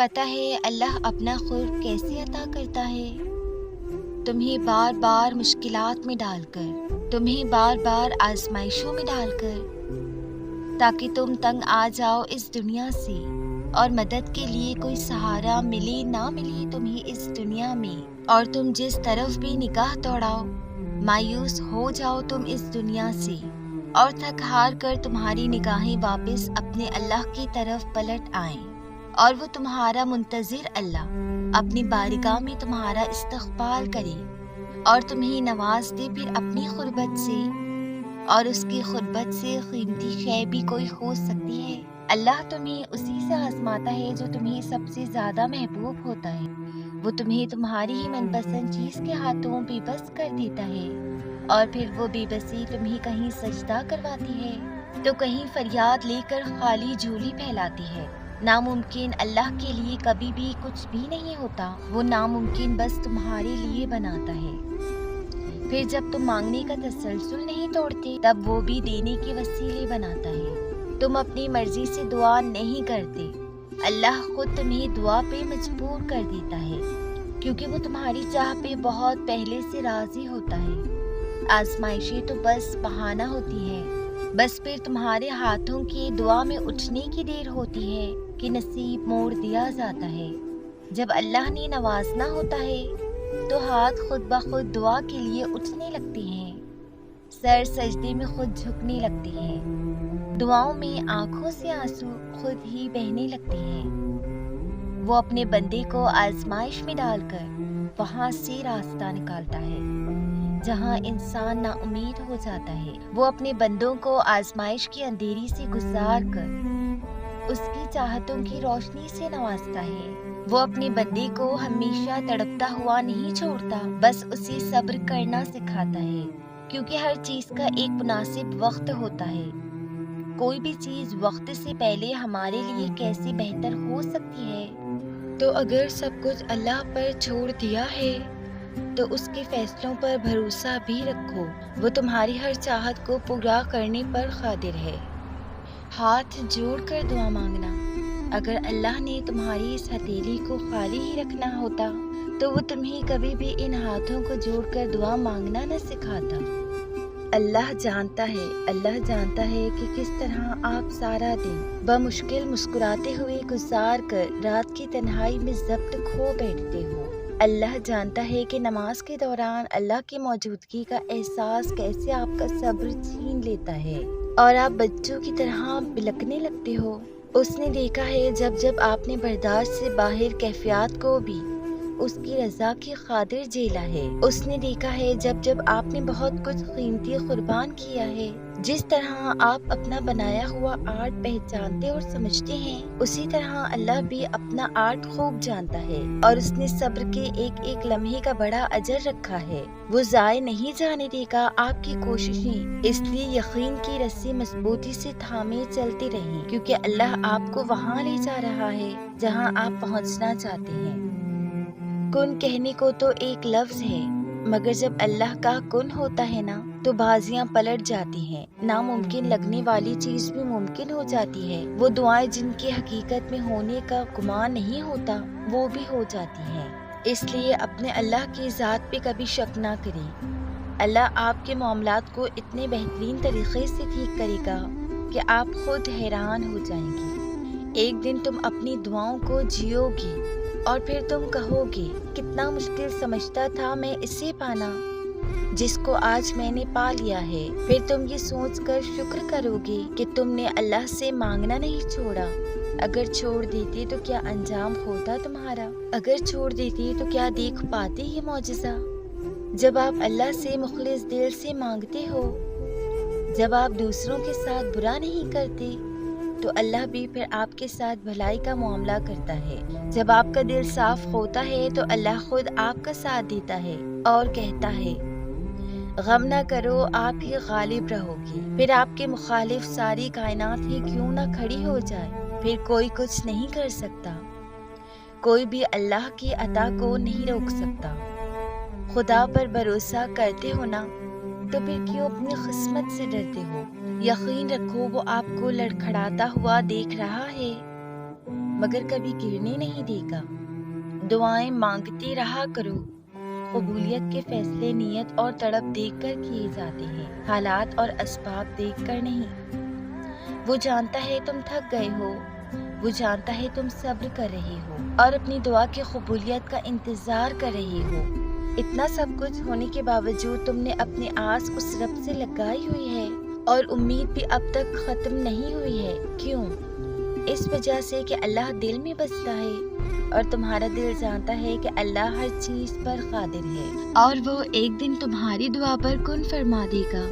پتہ ہے اللہ اپنا قرب کیسے عطا کرتا ہے؟ تمہیں بار بار مشکلات میں ڈال کر، تمہیں بار بار آزمائشوں میں ڈال کر، تاکہ تم تنگ آ جاؤ اس دنیا سے اور مدد کے لیے کوئی سہارا ملے نہ ملے تمہیں اس دنیا میں، اور تم جس طرف بھی نگاہ دوڑاؤ مایوس ہو جاؤ تم اس دنیا سے، اور تھک ہار کر تمہاری نگاہیں واپس اپنے اللہ کی طرف پلٹ آئیں، اور وہ تمہارا منتظر اللہ اپنی بارگاہ میں تمہارا استقبال کرے اور تمہیں نواز دے پھر اپنی قربت سے، اور اس کی قربت سے قیمتی شے بھی کوئی ہو سکتی ہے؟ اللہ تمہیں اسی سے آزماتا ہے جو تمہیں سب سے زیادہ محبوب ہوتا ہے۔ وہ تمہیں تمہاری ہی من پسند چیز کے ہاتھوں بے بس کر دیتا ہے، اور پھر وہ بے بسی تمہیں کہیں سجدہ کرواتی ہے تو کہیں فریاد لے کر خالی جھولی پھیلاتی ہے۔ ناممکن اللہ کے لیے کبھی بھی کچھ بھی نہیں ہوتا، وہ ناممکن بس تمہارے لیے بناتا ہے۔ پھر جب تم مانگنے کا تسلسل نہیں توڑتے تب وہ بھی دینے کے وسیلے بناتا ہے۔ تم اپنی مرضی سے دعا نہیں کرتے، اللہ خود تمہیں دعا پہ مجبور کر دیتا ہے، کیونکہ وہ تمہاری چاہ پہ بہت پہلے سے راضی ہوتا ہے۔ آزمائشیں تو بس بہانہ ہوتی ہے، بس پھر تمہارے ہاتھوں کی دعا میں اٹھنے کی دیر ہوتی ہے کہ نصیب موڑ دیا جاتا ہے۔ جب اللہ نے نوازنا ہوتا ہے تو ہاتھ خود بخود دعا کے لیے اٹھنے لگتے ہیں، سر سجدے میں خود جھکنے لگتے ہیں، دعاؤں میں آنکھوں سے آنسو خود ہی بہنے لگتے ہیں۔ وہ اپنے بندے کو آزمائش میں ڈال کر وہاں سے راستہ نکالتا ہے جہاں انسان نا امید ہو جاتا ہے۔ وہ اپنے بندوں کو آزمائش کی اندھیری سے گزار کر اس کی چاہتوں کی روشنی سے نوازتا ہے۔ وہ اپنے بندے کو ہمیشہ تڑپتا ہوا نہیں چھوڑتا، بس اسے صبر کرنا سکھاتا ہے، کیونکہ ہر چیز کا ایک مناسب وقت ہوتا ہے۔ کوئی بھی چیز وقت سے پہلے ہمارے لیے کیسے بہتر ہو سکتی ہے؟ تو اگر سب کچھ اللہ پر چھوڑ دیا ہے تو اس کے فیصلوں پر بھروسہ بھی رکھو، وہ تمہاری ہر چاہت کو پورا کرنے پر قادر ہے۔ ہاتھ جوڑ کر دعا مانگنا۔ اگر اللہ نے تمہاری اس ہتھیلی کو خالی ہی رکھنا ہوتا تو وہ تمہیں کبھی بھی ان ہاتھوں کو جوڑ کر دعا مانگنا نہ سکھاتا۔ اللہ جانتا ہے کہ کس طرح آپ سارا دن بمشکل مسکراتے ہوئے گزار کر رات کی تنہائی میں ضبط کھو بیٹھتے ہو۔ اللہ جانتا ہے کہ نماز کے دوران اللہ کی موجودگی کا احساس کیسے آپ کا صبر چھین لیتا ہے اور آپ بچوں کی طرح بلکنے لگتے ہو۔ اس نے دیکھا ہے جب آپ نے برداشت سے باہر کیفیات کو بھی اس کی رضا کی خاطر جھیلا ہے۔ اس نے دیکھا ہے جب آپ نے بہت کچھ قیمتی قربان کیا ہے۔ جس طرح آپ اپنا بنایا ہوا آرٹ پہچانتے اور سمجھتے ہیں، اسی طرح اللہ بھی اپنا آرٹ خوب جانتا ہے، اور اس نے صبر کے ایک ایک لمحے کا بڑا اجر رکھا ہے۔ وہ ضائع نہیں جانے دے گا آپ کی کوششیں، اس لیے یقین کی رسی مضبوطی سے تھامے چلتے رہیں، کیونکہ اللہ آپ کو وہاں لے جا رہا ہے جہاں آپ پہنچنا چاہتے ہیں۔ کن کہنے کو تو ایک لفظ ہے، مگر جب اللہ کا کن ہوتا ہے نا تو بازیاں پلٹ جاتی ہیں، ناممکن لگنے والی چیز بھی ممکن ہو جاتی ہے۔ وہ دعائیں جن کی حقیقت میں ہونے کا گمان نہیں ہوتا وہ بھی ہو جاتی ہیں۔ اس لیے اپنے اللہ کی ذات پہ کبھی شک نہ کریں۔ اللہ آپ کے معاملات کو اتنے بہترین طریقے سے ٹھیک کرے گا کہ آپ خود حیران ہو جائیں گے۔ ایک دن تم اپنی دعاؤں کو جیو گی اور پھر تم کہو گے کتنا مشکل سمجھتا تھا میں اسے پانا جس کو آج میں نے پا لیا ہے۔ پھر تم یہ سوچ کر شکر کرو گے کہ تم نے اللہ سے مانگنا نہیں چھوڑا۔ اگر چھوڑ دیتے تو کیا انجام ہوتا تمہارا؟ اگر چھوڑ دیتے تو کیا دیکھ پاتے یہ معجزہ؟ جب آپ اللہ سے مخلص دل سے مانگتے ہو، جب آپ دوسروں کے ساتھ برا نہیں کرتے تو اللہ بھی پھر آپ کے ساتھ بھلائی کا معاملہ کرتا ہے۔ جب آپ کا دل صاف ہوتا ہے تو اللہ خود آپ کا ساتھ دیتا ہے اور کہتا ہے غم نہ کرو، آپ ہی غالب رہو گے۔ پھر آپ کے مخالف ساری کائنات ہی کیوں نہ کھڑی ہو جائے، پھر کوئی کچھ نہیں کر سکتا، کوئی بھی اللہ کی عطا کو نہیں روک سکتا۔ خدا پر بھروسہ کرتے ہو نا تو پھر کیوں اپنی قسمت سے ڈرتے ہو؟ یقین رکھو وہ آپ کو لڑکھڑاتا ہوا دیکھ رہا ہے، مگر کبھی گرنے نہیں دے گا۔ دعائیں مانگتے رہا کرو۔ قبولیت کے فیصلے نیت اور تڑپ دیکھ کر کیے جاتے ہیں، حالات اور اسباب دیکھ کر نہیں۔ وہ جانتا ہے تم تھک گئے ہو، وہ جانتا ہے تم صبر کر رہے ہو اور اپنی دعا کی قبولیت کا انتظار کر رہے ہو۔ اتنا سب کچھ ہونے کے باوجود تم نے اپنی آس اس رب سے لگائی ہوئی ہے اور امید بھی اب تک ختم نہیں ہوئی ہے۔ کیوں؟ اس وجہ سے کہ اللہ دل میں بستا ہے اور تمہارا دل جانتا ہے کہ اللہ ہر چیز پر قادر ہے اور وہ ایک دن تمہاری دعا پر کن فرما دے گا۔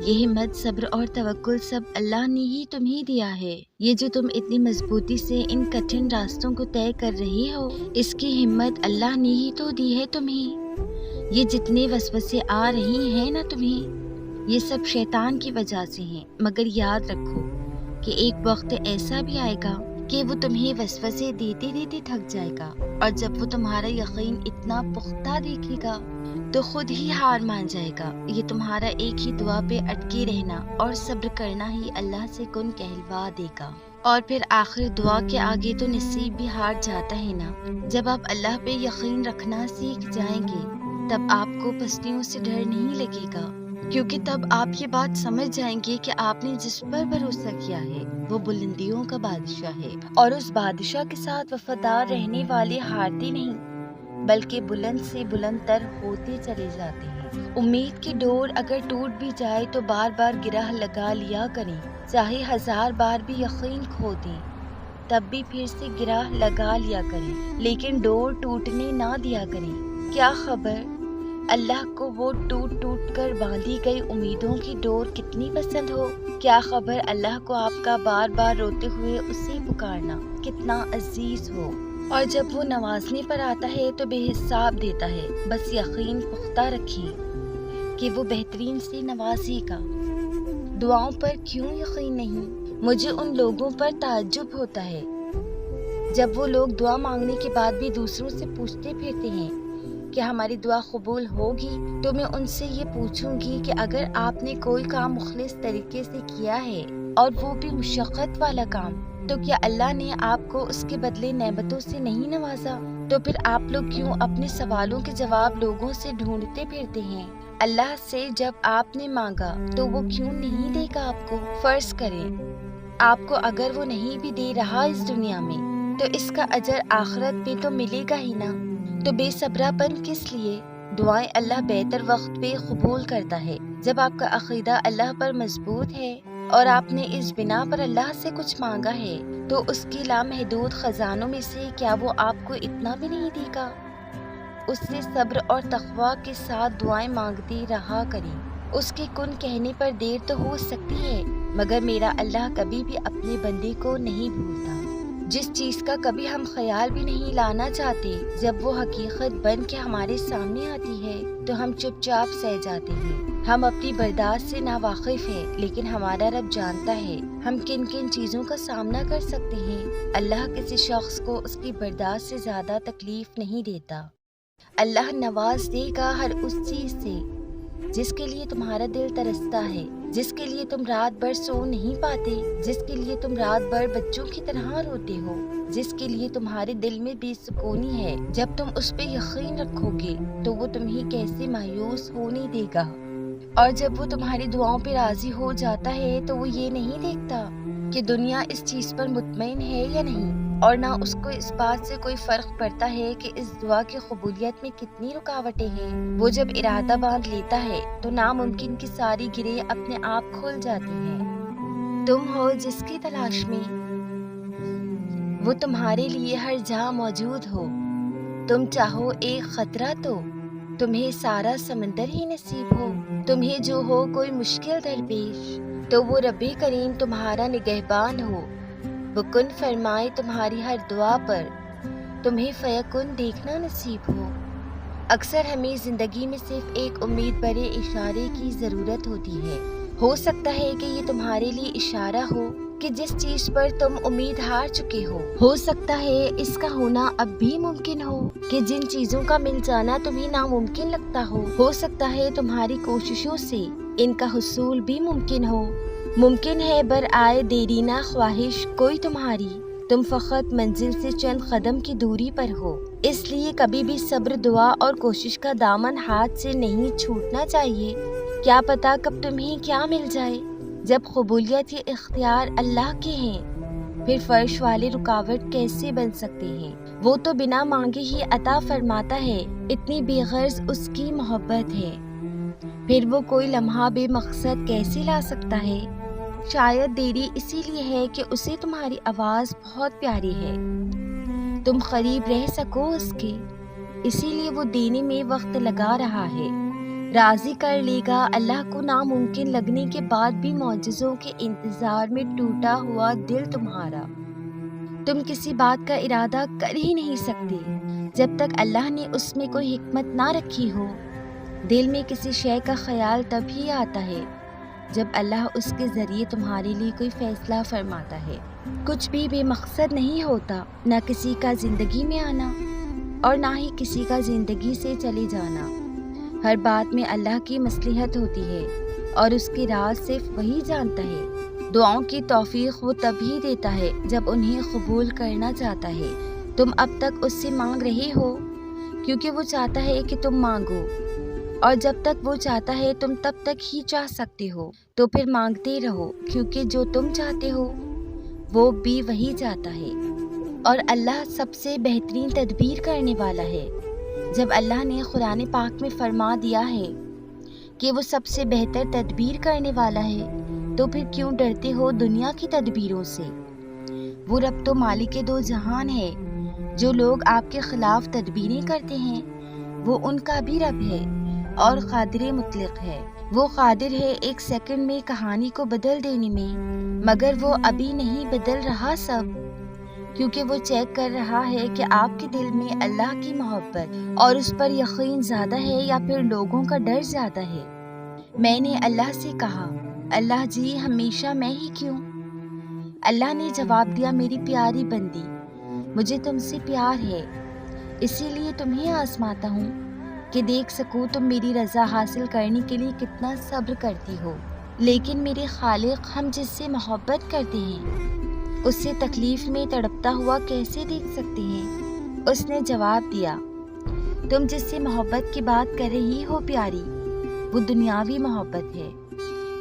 یہ ہمت، صبر اور توکل سب اللہ نے ہی تمہیں دیا ہے۔ یہ جو تم اتنی مضبوطی سے ان کٹھن راستوں کو طے کر رہے ہو، اس کی ہمت اللہ نے ہی تو دی ہے تمہیں۔ یہ جتنے وسوسے آ رہی ہیں نا تمہیں، یہ سب شیطان کی وجہ سے ہیں، مگر یاد رکھو کہ ایک وقت ایسا بھی آئے گا کہ وہ تمہیں وسوسے دیتے دیتے تھک جائے گا، اور جب وہ تمہارا یقین اتنا پختہ دیکھے گا تو خود ہی ہار مان جائے گا۔ یہ تمہارا ایک ہی دعا پہ اٹکے رہنا اور صبر کرنا ہی اللہ سے کن کہلوا دے گا، اور پھر آخر دعا کے آگے تو نصیب بھی ہار جاتا ہے نا۔ جب آپ اللہ پہ یقین رکھنا سیکھ جائیں گے تب آپ کو پستیوں سے ڈر نہیں لگے گا، کیونکہ تب آپ یہ بات سمجھ جائیں گے کہ آپ نے جس پر بھروسہ کیا ہے وہ بلندیوں کا بادشاہ ہے، اور اس بادشاہ کے ساتھ وفادار رہنے والے ہارتے نہیں بلکہ بلند سے بلند تر ہوتے چلے جاتے ہیں۔ امید کی ڈور اگر ٹوٹ بھی جائے تو بار بار گرہ لگا لیا کریں، چاہے 1000 بار بھی یقین کھو دیں تب بھی پھر سے گرہ لگا لیا کریں، لیکن ڈور ٹوٹنے نہ دیا کریں۔ کیا خبر اللہ کو وہ ٹوٹ ٹوٹ کر باندھی گئی امیدوں کی ڈور کتنی پسند ہو؟ کیا خبر اللہ کو آپ کا بار بار روتے ہوئے اسے پکارنا کتنا عزیز ہو؟ اور جب وہ نوازنے پر آتا ہے تو بے حساب دیتا ہے۔ بس یقین پختہ رکھیں کہ وہ بہترین سے نوازے گا۔ دعاؤں پر کیوں یقین نہیں؟ مجھے ان لوگوں پر تعجب ہوتا ہے جب وہ لوگ دعا مانگنے کے بعد بھی دوسروں سے پوچھتے پھرتے ہیں کہ ہماری دعا قبول ہوگی، تو میں ان سے یہ پوچھوں گی کہ اگر آپ نے کوئی کام مخلص طریقے سے کیا ہے اور وہ بھی مشقت والا کام، تو کیا اللہ نے آپ کو اس کے بدلے نعمتوں سے نہیں نوازا؟ تو پھر آپ لوگ کیوں اپنے سوالوں کے جواب لوگوں سے ڈھونڈتے پھرتے ہیں؟ اللہ سے جب آپ نے مانگا تو وہ کیوں نہیں دے گا آپ کو؟ فرض کریں آپ کو اگر وہ نہیں بھی دے رہا اس دنیا میں تو اس کا اجر آخرت میں تو ملے گا ہی نا۔ تو بے صبرا پن کس لیے؟ دعائیں اللہ بہتر وقت پہ قبول کرتا ہے جب آپ کا عقیدہ اللہ پر مضبوط ہے اور آپ نے اس بنا پر اللہ سے کچھ مانگا ہے تو اس کے لامحدود خزانوں میں سے کیا وہ آپ کو اتنا بھی نہیں دے گا؟ اس سے صبر اور تقوی کے ساتھ دعائیں مانگتے رہا کریں۔ اس کے کن کہنے پر دیر تو ہو سکتی ہے مگر میرا اللہ کبھی بھی اپنے بندے کو نہیں بھولتا۔ جس چیز کا کبھی ہم خیال بھی نہیں لانا چاہتے، جب وہ حقیقت بن کے ہمارے سامنے آتی ہے تو ہم چپ چاپ سہ جاتے ہیں۔ ہم اپنی برداشت سے ناواقف ہیں، لیکن ہمارا رب جانتا ہے ہم کن کن چیزوں کا سامنا کر سکتے ہیں۔ اللہ کسی شخص کو اس کی برداشت سے زیادہ تکلیف نہیں دیتا۔ اللہ نواز دے گا ہر اس چیز سے جس کے لیے تمہارا دل ترستا ہے، جس کے لیے تم رات بھر سو نہیں پاتے، جس کے لیے تم رات بھر بچوں کی طرح روتے ہو، جس کے لیے تمہارے دل میں بے سکونی ہے۔ جب تم اس پہ یقین رکھو گے تو وہ تمہیں کیسے مایوس ہونے دے گا؟ اور جب وہ تمہاری دعاؤں پہ راضی ہو جاتا ہے تو وہ یہ نہیں دیکھتا کہ دنیا اس چیز پر مطمئن ہے یا نہیں، اور نہ اس کو اس بات سے کوئی فرق پڑتا ہے کہ اس دعا کی قبولیت میں کتنی رکاوٹیں ہیں۔ وہ جب ارادہ باندھ لیتا ہے تو ناممکن کی ساری گرہیں اپنے آپ کھل جاتی ہیں۔ تم ہو جس کی تلاش میں، وہ تمہارے لیے ہر جہاں موجود ہو۔ تم چاہو ایک خطرہ تو تمہیں سارا سمندر ہی نصیب ہو۔ تمہیں جو ہو کوئی مشکل درپیش تو وہ رب کریم تمہارا نگہبان ہو، وہ کن فرمائے تمہاری ہر دعا پر، تمہیں فیکن دیکھنا نصیب ہو۔ اکثر ہمیں زندگی میں صرف ایک امید بھرے اشارے کی ضرورت ہوتی ہے۔ ہو سکتا ہے کہ یہ تمہارے لیے اشارہ ہو کہ جس چیز پر تم امید ہار چکے ہو سکتا ہے اس کا ہونا اب بھی ممکن ہو، کہ جن چیزوں کا مل جانا تمہیں ناممکن لگتا ہو سکتا ہے تمہاری کوششوں سے ان کا حصول بھی ممکن ہو۔ ممکن ہے برآئے دیرینہ خواہش کوئی تمہاری تم فقط منزل سے چند قدم کی دوری پر ہو، اس لیے کبھی بھی صبر، دعا اور کوشش کا دامن ہاتھ سے نہیں چھوٹنا چاہیے۔ کیا پتا کب تمہیں کیا مل جائے۔ جب قبولیت کے اختیار اللہ کے ہیں، پھر فرش والے رکاوٹ کیسے بن سکتے ہیں؟ وہ تو بنا مانگے ہی عطا فرماتا ہے، اتنی بے غرض اس کی محبت ہے۔ پھر وہ کوئی لمحہ بے مقصد کیسے لا سکتا ہے؟ شاید دیری اسی لیے ہے کہ اسے تمہاری آواز بہت پیاری ہے، تم قریب رہ سکو اس کے، اسی لیے وہ دینے میں وقت لگا رہا ہے۔ راضی کر لے گا اللہ کو ناممکن لگنے کے بعد بھی معجزوں کے انتظار میں ٹوٹا ہوا دل تمہارا۔ تم کسی بات کا ارادہ کر ہی نہیں سکتے جب تک اللہ نے اس میں کوئی حکمت نہ رکھی ہو۔ دل میں کسی شے کا خیال تب ہی آتا ہے جب اللہ اس کے ذریعے تمہارے لیے کوئی فیصلہ فرماتا ہے۔ کچھ بھی بے مقصد نہیں ہوتا، نہ کسی کا زندگی میں آنا اور نہ ہی کسی کا زندگی سے چلے جانا۔ ہر بات میں اللہ کی مصلحت ہوتی ہے اور اس کے راز صرف وہی جانتا ہے۔ دعاؤں کی توفیق وہ تب ہی دیتا ہے جب انہیں قبول کرنا چاہتا ہے۔ تم اب تک اس سے مانگ رہے ہو کیونکہ وہ چاہتا ہے کہ تم مانگو، اور جب تک وہ چاہتا ہے تم تب تک ہی چاہ سکتے ہو، تو پھر مانگتے رہو، کیونکہ جو تم چاہتے ہو وہ بھی وہی چاہتا ہے، اور اللہ سب سے بہترین تدبیر کرنے والا ہے۔ جب اللہ نے قرآن پاک میں فرما دیا ہے کہ وہ سب سے بہتر تدبیر کرنے والا ہے، تو پھر کیوں ڈرتے ہو دنیا کی تدبیروں سے؟ وہ رب تو مالک دو جہان ہے۔ جو لوگ آپ کے خلاف تدبیریں کرتے ہیں وہ ان کا بھی رب ہے اور قادر مطلق ہے۔ وہ قادر ہے ایک سیکنڈ میں کہانی کو بدل دینے میں، مگر وہ ابھی نہیں بدل رہا سب، کیونکہ وہ چیک کر رہا ہے کہ آپ کے دل میں اللہ کی محبت اور اس پر یقین زیادہ ہے یا پھر لوگوں کا ڈر زیادہ ہے۔ میں نے اللہ سے کہا، اللہ جی ہمیشہ میں ہی کیوں؟ اللہ نے جواب دیا، میری پیاری بندی، مجھے تم سے پیار ہے، اسی لیے تمہیں آزماتا ہوں کہ دیکھ سکوں تم میری رضا حاصل کرنے کے لیے کتنا صبر کرتی ہو۔ لیکن میرے خالق ہم جس سے محبت کرتے ہیں اس سے تکلیف میں تڑپتا ہوا کیسے دیکھ سکتے ہیں؟ اس نے جواب دیا، تم جس سے محبت کی بات کر رہی ہو پیاری، وہ دنیاوی محبت ہے۔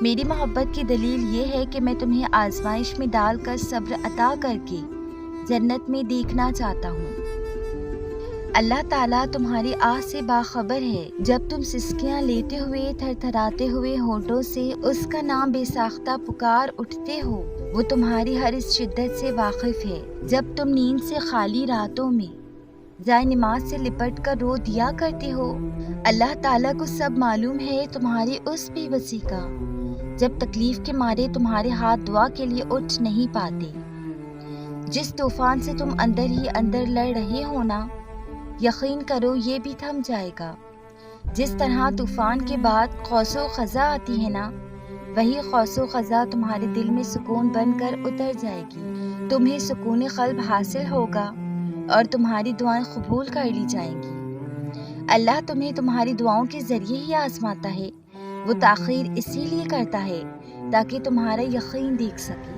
میری محبت کی دلیل یہ ہے کہ میں تمہیں آزمائش میں ڈال کر صبر عطا کر کے جنت میں دیکھنا چاہتا ہوں۔ اللہ تعالیٰ تمہاری آہ سے باخبر ہے۔ جب تم سسکیاں لیتے ہوئے تھر تھراتے ہوئے ہونٹوں سے اس کا نام بے ساختہ پکار اٹھتے ہو، وہ تمہاری ہر اس شدت سے واقف ہے۔ جب تم نیند سے خالی راتوں میں جائے نماز سے لپٹ کر رو دیا کرتے ہو، اللہ تعالیٰ کو سب معلوم ہے تمہاری اس بے بسی کا۔ جب تکلیف کے مارے تمہارے ہاتھ دعا کے لیے اٹھ نہیں پاتے، جس طوفان سے تم اندر ہی اندر لڑ رہے ہو نا، یقین کرو یہ بھی تھم جائے گا۔ جس طرح طوفان کے بعد قوس و قزح آتی ہے نا، وہی قوس و قزح تمہارے دل میں سکون بن کر اتر جائے گی۔ تمہیں سکون قلب حاصل ہوگا اور تمہاری دعائیں قبول کر لی جائیں گی۔ اللہ تمہیں تمہاری دعاؤں کے ذریعے ہی آزماتا ہے۔ وہ تاخیر اسی لیے کرتا ہے تاکہ تمہارا یقین دیکھ سکے۔